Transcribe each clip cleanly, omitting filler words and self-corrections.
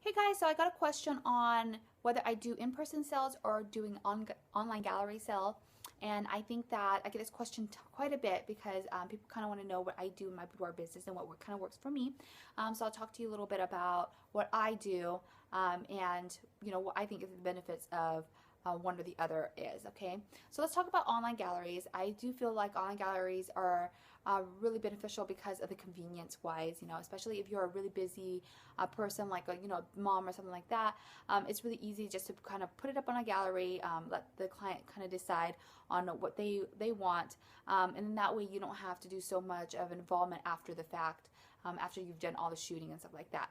Hey guys, so I got a question on whether I do in-person sales or doing online gallery sale. And I think that I get this question quite a bit because people kind of want to know what I do in my boudoir business and what kind of works for me. So I'll talk to you a little bit about what I do and what I think is the benefits of one or the other is. Okay, so let's talk about online galleries. I do feel like online galleries are really beneficial because of the convenience wise, especially if you're a really busy person like a mom or something like that. It's really easy just to kind of put it up on a gallery, let the client kind of decide on what they want, and then that way you don't have to do so much of involvement after the fact, after you've done all the shooting and stuff like that.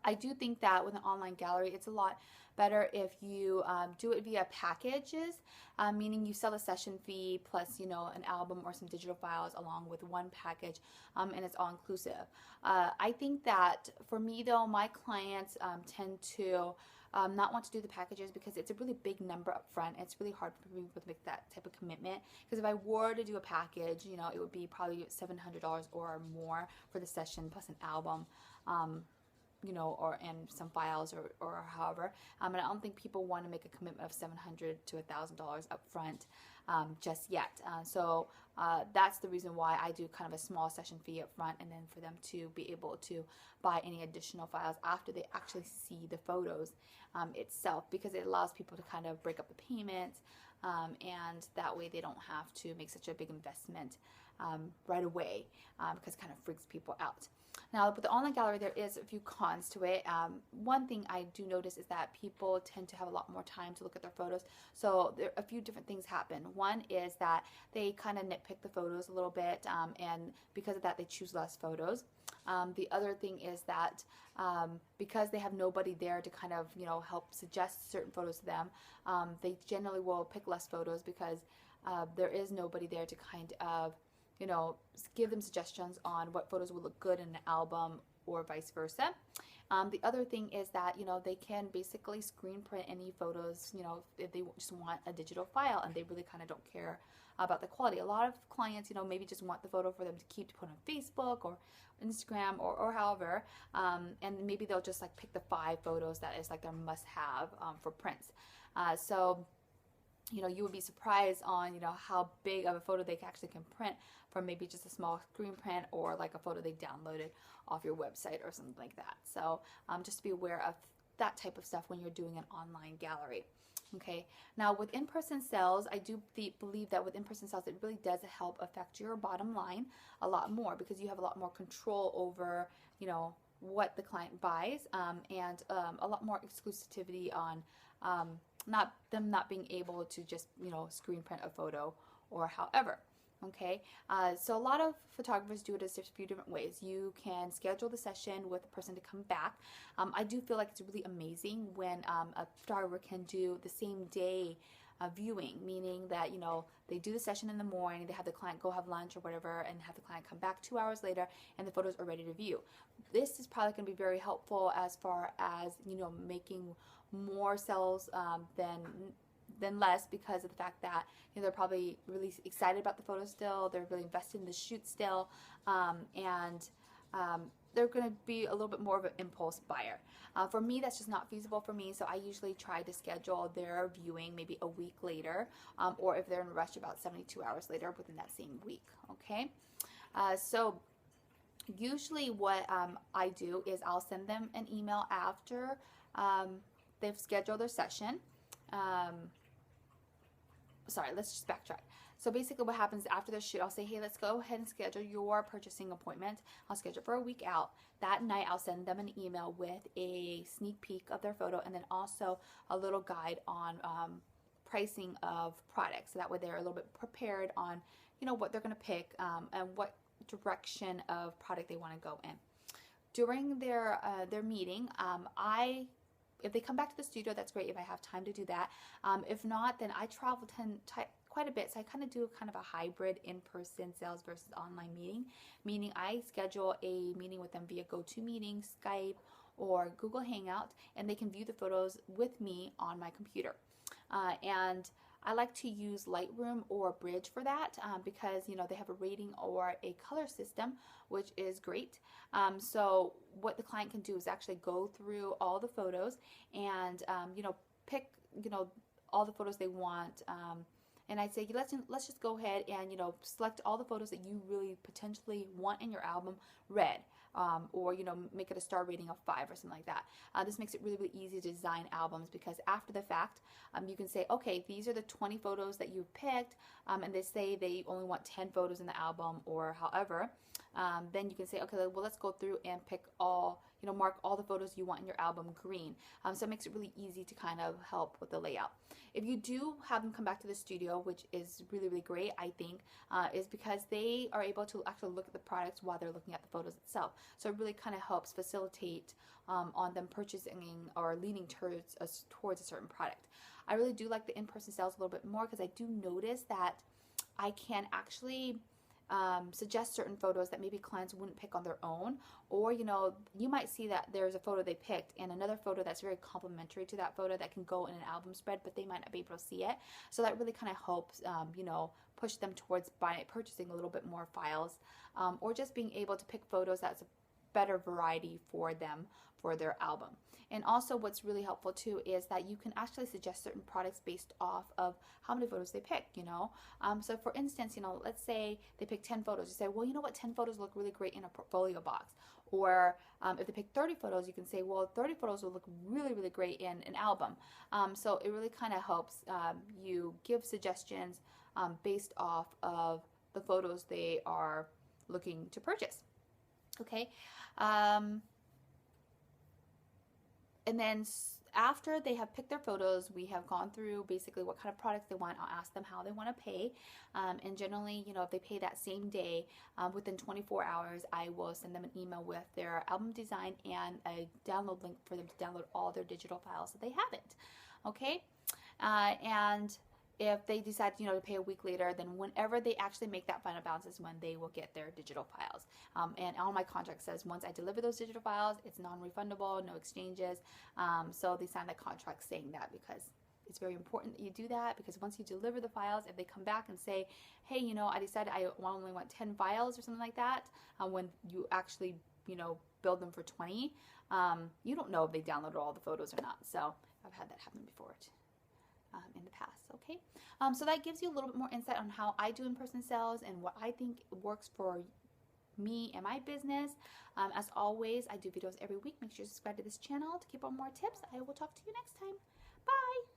I do think that with an online gallery, it's a lot better if you do it via packages, meaning you sell a session fee plus, an album or some digital files along with one package, and it's all inclusive. I think that for me, though, my clients tend to not want to do the packages because it's a really big number up front. It's really hard for people to make that type of commitment because if I were to do a package, it would be probably $700 or more for the session plus an album. Or and some files or however. And I don't think people want to make a commitment of $700 to $1,000 up front just yet. So that's the reason why I do kind of a small session fee up front, and then for them to be able to buy any additional files after they actually see the photos itself, because it allows people to kind of break up the payments, and that way they don't have to make such a big investment right away, because it kind of freaks people out. Now, with the online gallery, there is a few cons to it. One thing I do notice is that people tend to have a lot more time to look at their photos. So there a few different things happen. One is that they kind of nitpick the photos a little bit, and because of that, they choose less photos. The other thing is that because they have nobody there to kind of help suggest certain photos to them, they generally will pick less photos because there is nobody there to kind of give them suggestions on what photos would look good in an album or vice versa. The other thing is that, they can basically screen print any photos, if they just want a digital file and they really kind of don't care about the quality. A lot of clients, maybe just want the photo for them to keep to put on Facebook or Instagram or however, and maybe they'll just like pick the 5 photos that is like their must have for prints. So you would be surprised on, how big of a photo they actually can print from maybe just a small screen print or like a photo they downloaded off your website or something like that. So just to be aware of that type of stuff when you're doing an online gallery. Okay, now with in-person sales, I do believe that with in-person sales, it really does help affect your bottom line a lot more because you have a lot more control over, what the client buys, and a lot more exclusivity on not being able to just screen print a photo or however. Okay, so a lot of photographers do it as a few different ways. You can schedule the session with a person to come back. I do feel like it's really amazing when a photographer can do the same day viewing, meaning that they do the session in the morning, they have the client go have lunch or whatever, and have the client come back 2 hours later, and the photos are ready to view. This is probably going to be very helpful as far as making more sales than less, because of the fact that they're probably really excited about the photo still, they're really invested in the shoot still, and they're going to be a little bit more of an impulse buyer. For me, that's just not feasible for me, so I usually try to schedule their viewing maybe a week later, or if they're in a rush, about 72 hours later within that same week. Okay, so usually what I do is I'll send them an email after they've scheduled their session. Sorry, let's just backtrack. So basically what happens after the shoot, I'll say, hey, let's go ahead and schedule your purchasing appointment. I'll schedule for a week out. That night, I'll send them an email with a sneak peek of their photo and then also a little guide on pricing of products. So that way they're a little bit prepared on, what they're going to pick, and what direction of product they want to go in. During their meeting, if they come back to the studio, that's great if I have time to do that. If not, then I travel quite a bit, so I kind of do kind of a hybrid in-person sales versus online meeting, meaning I schedule a meeting with them via GoToMeeting, Skype, or Google Hangout, and they can view the photos with me on my computer. And I like to use Lightroom or Bridge for that because, you know, they have a rating or a color system, which is great. So what the client can do is actually go through all the photos and, you know, pick, you know, all the photos they want. And I'd say let's just go ahead and, you know, select all the photos that you really potentially want in your album, red. Or, you know, make it a star rating of 5 or something like that. This makes it really, really easy to design albums because after the fact, you can say, okay, these are the 20 photos that you picked, and they say they only want 10 photos in the album or however. Then you can say, okay, well, let's go through and pick all, you know, mark all the photos you want in your album green. So it makes it really easy to kind of help with the layout. If you do have them come back to the studio, which is really, really great, I think, is because they are able to actually look at the products while they're looking at the photos itself. So it really kind of helps facilitate on them purchasing or leaning towards a certain product. I really do like the in-person sales a little bit more because I do notice that I can actually suggest certain photos that maybe clients wouldn't pick on their own, or, you know, you might see that there's a photo they picked and another photo that's very complementary to that photo that can go in an album spread, but they might not be able to see it. So that really kind of helps, you know, push them towards purchasing a little bit more files, or just being able to pick photos that's a better variety for them for their album. And also what's really helpful too is that you can actually suggest certain products based off of how many photos they pick, you know. So for instance, you know, let's say they pick 10 photos. You say, well, you know what, 10 photos look really great in a portfolio box. Or if they pick 30 photos, you can say, well, 30 photos will look really, really great in an album. So it really kind of helps you give suggestions based off of the photos they are looking to purchase. Okay. And then after they have picked their photos, we have gone through basically what kind of products they want. I'll ask them how they want to pay. And generally, you know, if they pay that same day, within 24 hours, I will send them an email with their album design and a download link for them to download all their digital files so they have it. Okay? And if they decide, you know, to pay a week later, then whenever they actually make that final balance is when they will get their digital files. And all my contract says once I deliver those digital files, it's non-refundable, no exchanges. So they sign the contract saying that because it's very important that you do that, because once you deliver the files, if they come back and say, hey, you know, I decided I only want 10 files or something like that, when you actually, you know, build them for 20, you don't know if they downloaded all the photos or not. So I've had that happen before in the past. Okay, so that gives you a little bit more insight on how I do in-person sales and what I think works for me and my business. As always, I do videos every week. Make sure you subscribe to this channel to keep on more tips. I will talk to you next time. Bye.